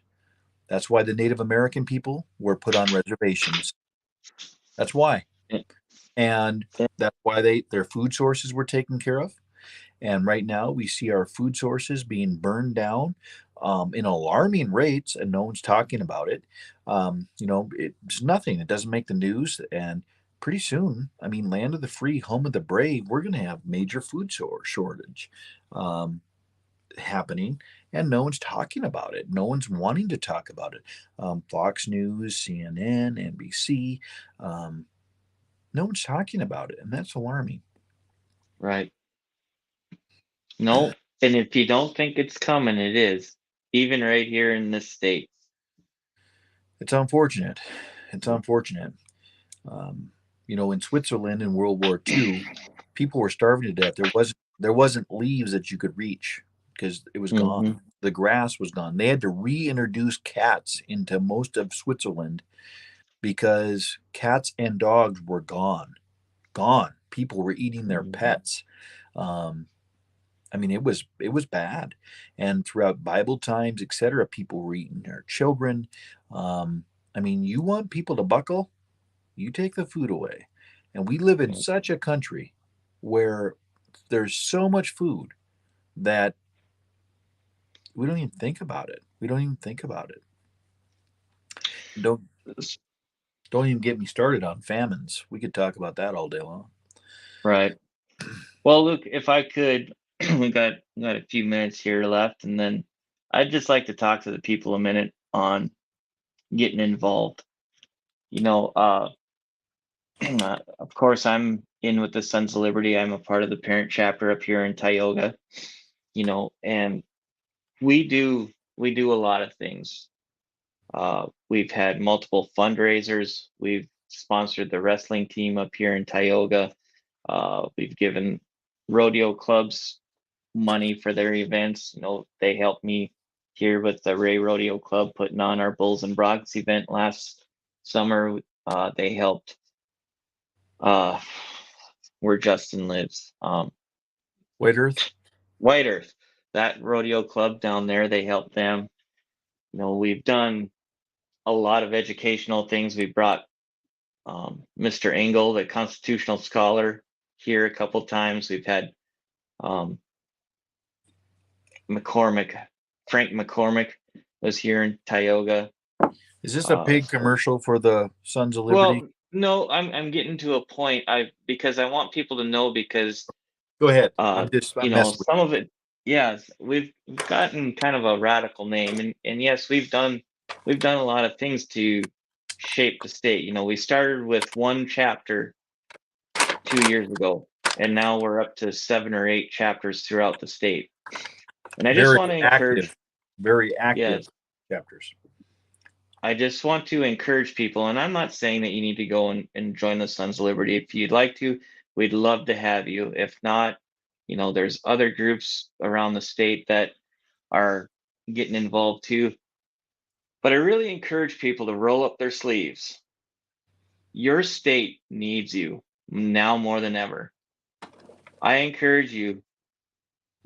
That's why the Native American people were put on reservations. That's why. Yeah. And that's why their food sources were taken care of. And right now, we see our food sources being burned down in alarming rates, and no one's talking about it. It's nothing. It doesn't make the news. And pretty soon, I mean, land of the free, home of the brave, we're going to have major food shortage um, happening, and no one's talking about it. No one's wanting to talk about it. Fox News, CNN, NBC, um, no one's talking about it, and that's alarming. Right. No, and if you don't think it's coming, it is. Even right here in this state. It's unfortunate. It's unfortunate. Um, in Switzerland in World War II, people were starving to death. There wasn't leaves that you could reach because it was Hmm. gone. The grass was gone. They had to reintroduce cats into most of Switzerland because cats and dogs were gone. Gone. People were eating their Hmm. pets. Um, I mean, it was bad, and throughout Bible times, etc., people were eating their children. Um, I mean, you want people to buckle, you take the food away. And we live in Yeah. such a country where there's so much food that we don't even think about it. We don't even think about it. Don't don't even get me started on famines. We could talk about that all day long. Right. Well, Luke, if I could, we got a few minutes here left, and then I'd just like to talk to the people a minute on getting involved. You know, of course, I'm in with the Sons of Liberty. I'm a part of the parent chapter up here in Tioga. And we do a lot of things. We've had multiple fundraisers. We've sponsored the wrestling team up here in Tioga. We've given rodeo clubs money for their events. They helped me here with the Ray Rodeo Club putting on our Bulls and Broncs event last summer. They helped uh, where Justin lives, White Earth. White Earth, that rodeo club down there. They helped them. We've done a lot of educational things. We brought Mr. Engel, the constitutional scholar, here a couple times. We've had um, McCormick, Frank McCormick was here in Tioga. Is this a paid So, commercial for the Sons of Liberty? well, no, I'm getting to a point because I want people to know because Go ahead. I'm messing with some of it, yes, we've gotten kind of a radical name, and yes, we've done a lot of things to shape the state. We started with one chapter 2 years ago, and now we're up to 7 or 8 chapters throughout the state. And I just very want to active, encourage, very active yes, chapters. I just want to encourage people, and I'm not saying that you need to go and join the Sons of Liberty. If you'd like to, we'd love to have you. If not, there's other groups around the state that are getting involved too. But I really encourage people to roll up their sleeves. Your state needs you now more than ever. I encourage you,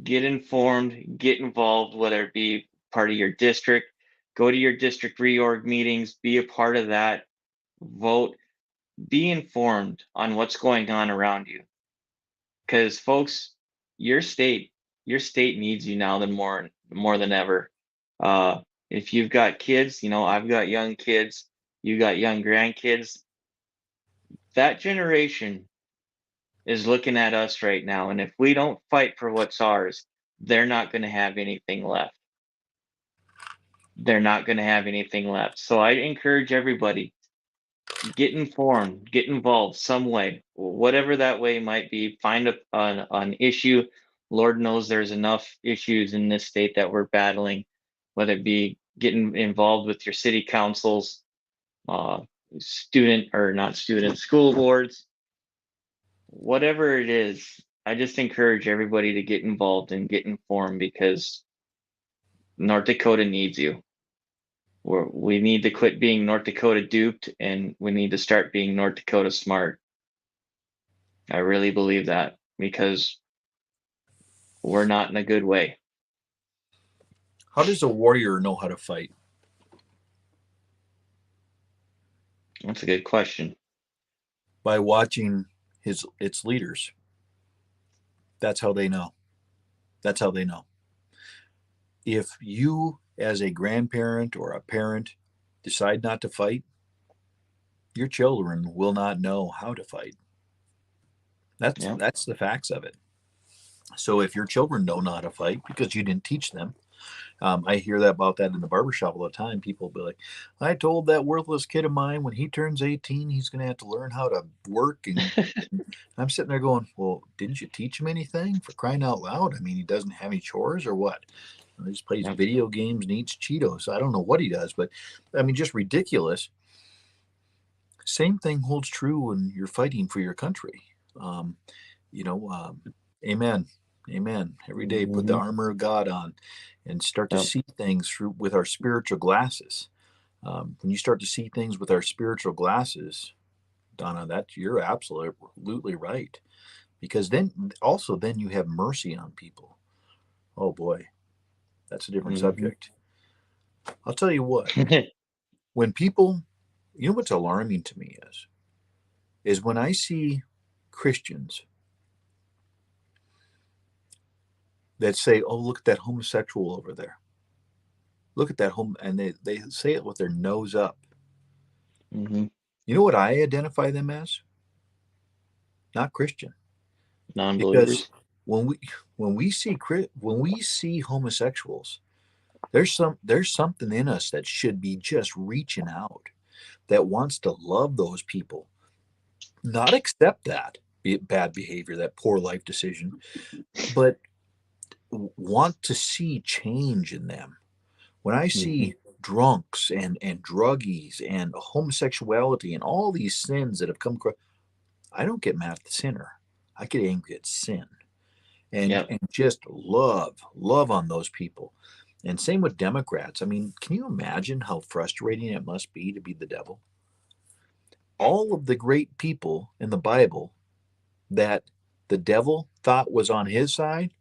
get informed, get involved, whether it be part of your district, go to your district reorg meetings, be a part of that, vote, be informed on what's going on around you. Because folks, your state, your state needs you now than more than ever. If you've got kids, I've got young kids, you got young grandkids. That generation is looking at us right now, and if we don't fight for what's ours, they're not going to have anything left. They're not going to have anything left. So I encourage everybody, get informed, get involved some way, whatever that way might be. Find an issue. Lord knows there's enough issues in this state that we're battling, whether it be getting involved with your city councils, uh, student or not student school boards, whatever it is. I just encourage everybody to get involved and get informed because North Dakota needs you. We need to quit being North Dakota duped, and we need to start being North Dakota smart. I really believe that because we're not in a good way. How does a warrior know how to fight? That's a good question. By watching its leaders. That's how they know. That's how they know. If you, as a grandparent or a parent, decide not to fight, your children will not know how to fight. That's Yeah. that's the facts of it. So if your children don't know how to fight because you didn't teach them, I hear that about that in the barbershop all the time. People will be like, I told that worthless kid of mine when he turns 18, he's going to have to learn how to work. And I'm sitting there going, well, didn't you teach him anything for crying out loud? I mean, he doesn't have any chores or what? He just plays Yeah. video games and eats Cheetos. I don't know what he does, but I mean, just ridiculous. Same thing holds true when you're fighting for your country. Um, you know, amen. Amen. Every day, put the Mm-hmm. armor of God on and start to Yep. see things through with our spiritual glasses. When you start to see things with our spiritual glasses, Donna, that you're absolutely right. Because then you have mercy on people. Oh boy, that's a different Mm-hmm. subject. I'll tell you what. When people, what's alarming to me is when I see Christians that say, "Oh, look at that homosexual over there. Look at that home," and they say it with their nose up. Hmm. You know what I identify them as? Not Christian, because Non-believers. when we when we see when we see homosexuals, there's something in us that should be just reaching out, that wants to love those people, not accept that bad behavior, that poor life decision, but want to see change in them. When I Hmm. see drunks and druggies and homosexuality and all these sins that have come across, I don't get mad at the sinner. I get angry at sin, Yep. and just love on those people. And same with Democrats. I mean, can you imagine how frustrating it must be to be the devil? All of the great people in the Bible that the devil thought was on his side,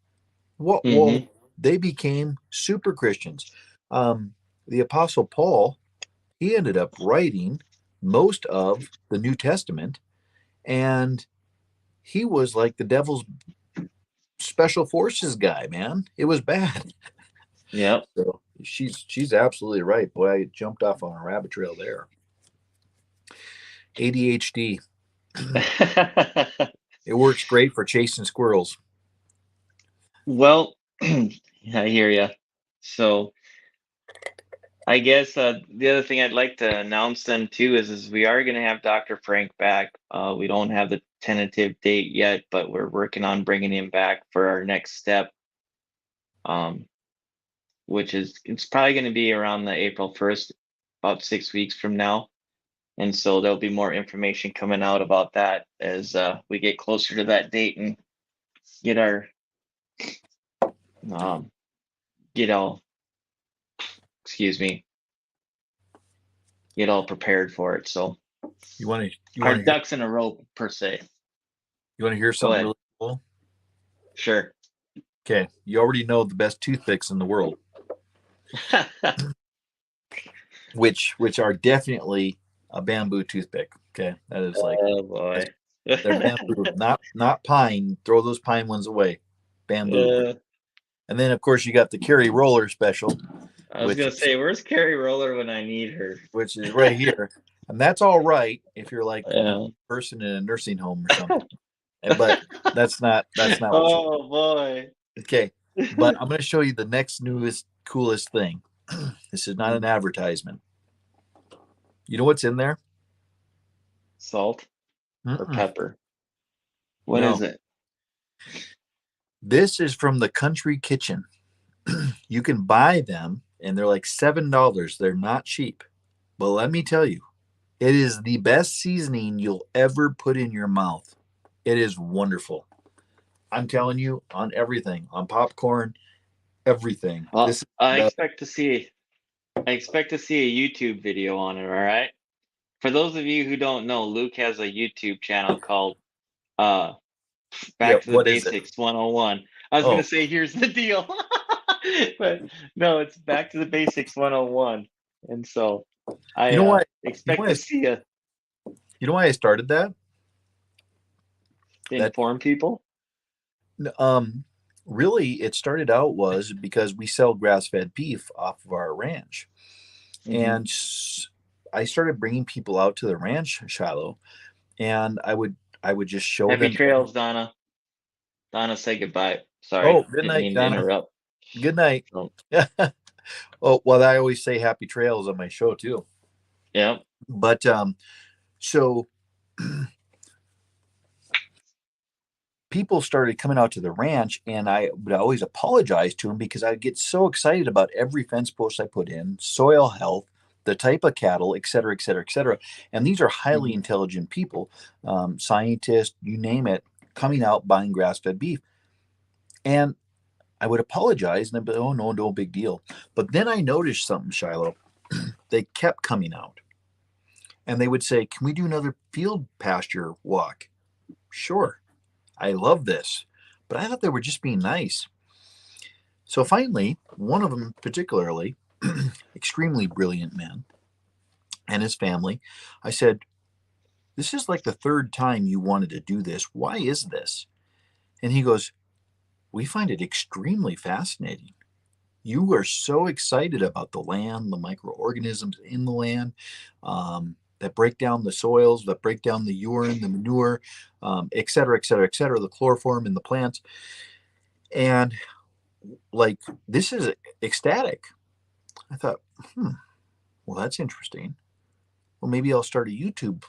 what Hmm. well, they became super Christians. The Apostle Paul, he ended up writing most of the New Testament, and he was like the devil's special forces guy, man. It was bad. Yep. So she's absolutely right. Boy, I jumped off on a rabbit trail there. ADHD. It works great for chasing squirrels. Well, I hear you. So I guess the other thing I'd like to announce then too is we are going to have Dr. Frank back. We don't have the tentative date yet, but we're working on bringing him back for our next step, um, which is it's probably going to be around the April 1st, about 6 weeks from now. And so there'll be more information coming out about that as we get closer to that date and get our um, get all excuse me get all prepared for it. So You our want to hear ducks in a row per se. you want to hear Go something ahead. really cool? Sure. Okay, you already know the best toothpicks in the world, which are definitely a bamboo toothpick. Okay, that is like Oh that's, boy. they're bamboo, not pine. Throw those pine ones away. Bamboo. uh, And then of course you got the Kerry Roller Special, I was which gonna say, where's Carrie Roller when I need her? is right here, and that's all right if you're like a Yeah. person in a nursing home or something. But that's not what you. Oh boy. Okay, but I'm going to show you the next newest coolest thing. This is not an Mm. advertisement. You know what's in there? Salt or Mm-mm. pepper? What is No, it? this is from the Country Kitchen. You can buy them, and they're like $7. They're not cheap, but let me tell you, it is the best seasoning you'll ever put in your mouth. It is wonderful. I'm telling you, on everything, on popcorn, everything. Well, This is the I expect to see a YouTube video on it, all right? For those of you who don't know, Luke has a YouTube channel called uh yeah. Back to the What is it? Basics 101. I was gonna Oh, say here's the deal. But no, it's Back to the Basics 101. And so you I know why? You know expect why? to see a You know why I started that? to That inform people. um, really, it started out was because we sell grass-fed beef off of our ranch, Hmm. and I started bringing people out to the ranch, Shiloh, and I would just show Happy them. trails, Donna. Donna, say goodbye. Oh, Sorry, good didn't night, mean to Donna. interrupt. Good night. So, Oh, well, I always say happy trails on my show too. yeah. But so people started coming out to the ranch, and I would always apologize to them because I get so excited about every fence post I put in, soil health, the type of cattle, et cetera, et cetera, et cetera. And these are highly Hmm. intelligent people, scientists, you name it, coming out buying grass-fed beef. And I would apologize, and they'd be, oh no, no big deal. But then I noticed something, Shiloh. They kept coming out, and they would say, "Can we do another field pasture walk?" Sure. I love this. But I thought they were just being nice. So finally, one of them, particularly, extremely brilliant man, and his family, I said, "This is like the third time you wanted to do this. Why is this?" And he goes, we find it extremely fascinating. You are so excited about the land, the microorganisms in the land, that break down the soils, that break down the urine, the manure, et cetera, et cetera, et cetera, the chloroform in the plants. And like, this is ecstatic. I thought, hmm, well, that's interesting. Well, maybe I'll start a YouTube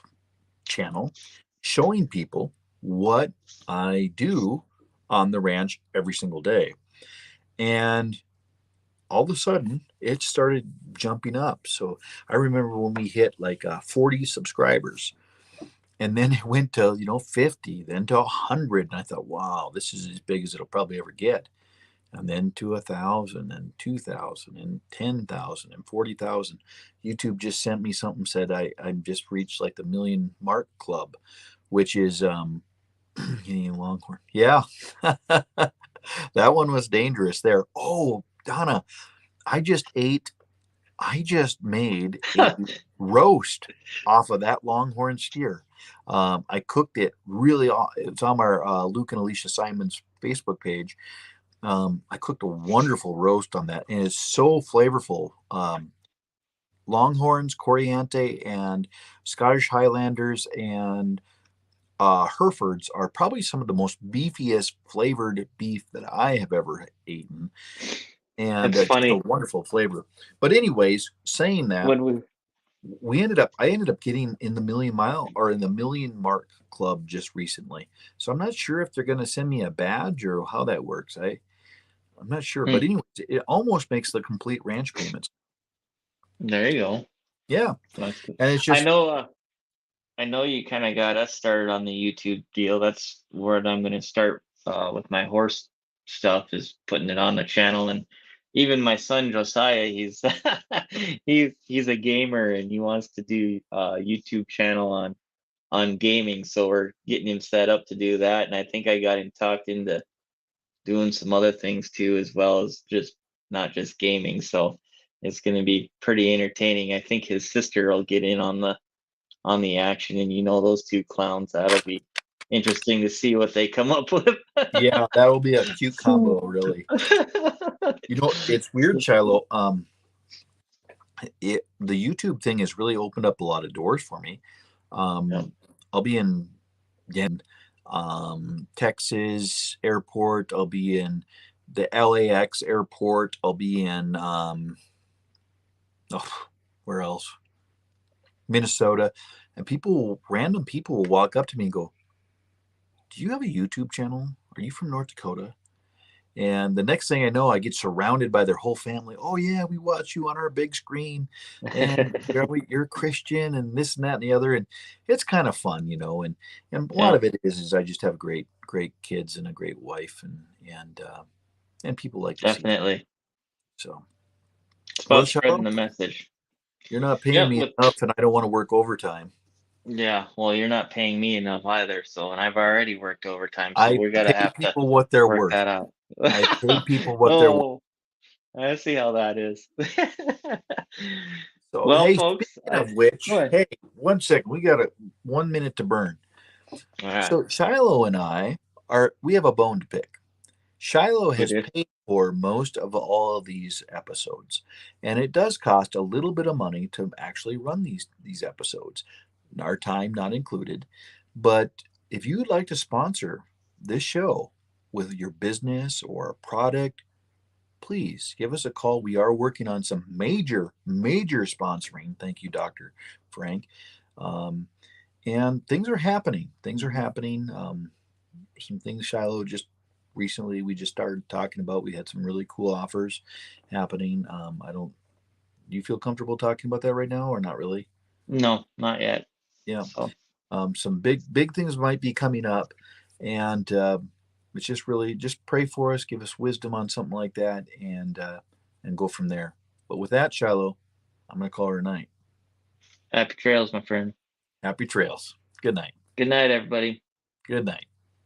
channel showing people what I do on the ranch every single day. And all of a sudden, it started jumping up. So I remember when we hit like 40 subscribers, and then it went to 50, then to 100, and I thought, wow, this is as big as it'll probably ever get. And then to 1,000 and 2,000 and 10,000 and 40,000. YouTube just sent me something, said I just reached like the million mark club, which is getting longhorn. Yeah, that one was dangerous there. Oh, Donna, I just ate. I just made a roast off of that longhorn steer. I cooked it really. It's on our Luke and Alicia Simon's Facebook page. I cooked a wonderful roast on that, and it's so flavorful. Longhorns, Coriante, and Scottish Highlanders and Herefords are probably some of the most beefiest flavored beef that I have ever eaten, and It's just a funny wonderful flavor. But anyways, saying that, when we I ended up getting in the million mark club just recently. So I'm not sure if they're going to send me a badge or how that works. I'm not sure, but hmm, anyways, it almost makes the complete ranch payments. there you go. Yeah, That's good. and it's I just know. I know you kind of got us started on the YouTube deal. That's where I'm going to start with my horse stuff is putting it on the channel. And even my son Josiah, he's he's a gamer and he wants to do a YouTube channel on gaming. So we're getting him set up to do that. And I think I got him talked into doing some other things too, as well as just not just gaming. So it's going to be pretty entertaining. I think his sister will get in on the action, and those two clowns. That'll be interesting to see what they come up with. yeah, that'll be a cute combo, really. It's weird, So, Shiloh. The YouTube thing has really opened up a lot of doors for me. yeah, I'll be in Texas airport. I'll be in the LAX airport. I'll be in oh, where else? Minnesota, and random people will walk up to me and go, "Do you have a YouTube channel? Are you from North Dakota?" And the next thing I know, I get surrounded by their whole family. Oh yeah, we watch you on our big screen, and you're Christian, and this and that and the other, and it's kind of fun, And a lot yeah, of it is I just have great kids and a great wife, and people like to see that. definitely. So, It's well, about spreading Shalom, the message. you're not paying Yeah, me with enough, and I don't want to work overtime. yeah. Well, you're not paying me enough either, so and I've already worked overtime, so I we're gonna pay have to people what they're work worth. that out. I pay people what they're worth. Oh, I see how that is. So, Well, hey, folks, speaking of which, go hey, 1 second, we got 1 minute to burn. ahead. So Shiloh and I we have a bone to pick. Shiloh We has do. paid for most of all of these episodes, and it does cost a little bit of money to actually run these episodes, our time not included. But if you'd like to sponsor this show with your business or a product, please give us a call. We are working on some major sponsoring. Thank you, Dr. Frank. Um, and things are happening. Things are happening. Some things Shiloh just recently we just started talking about. We had some really cool offers happening. I don't. Do you feel comfortable talking about that right now, or not really? No, not yet. Yeah. So Some big things might be coming up, and it's just really just pray for us, give us wisdom on something like that, and go from there. But with that, Shiloh, I'm gonna call her a night. happy trails, my friend. Happy trails. Good night. Good night, everybody. Good night.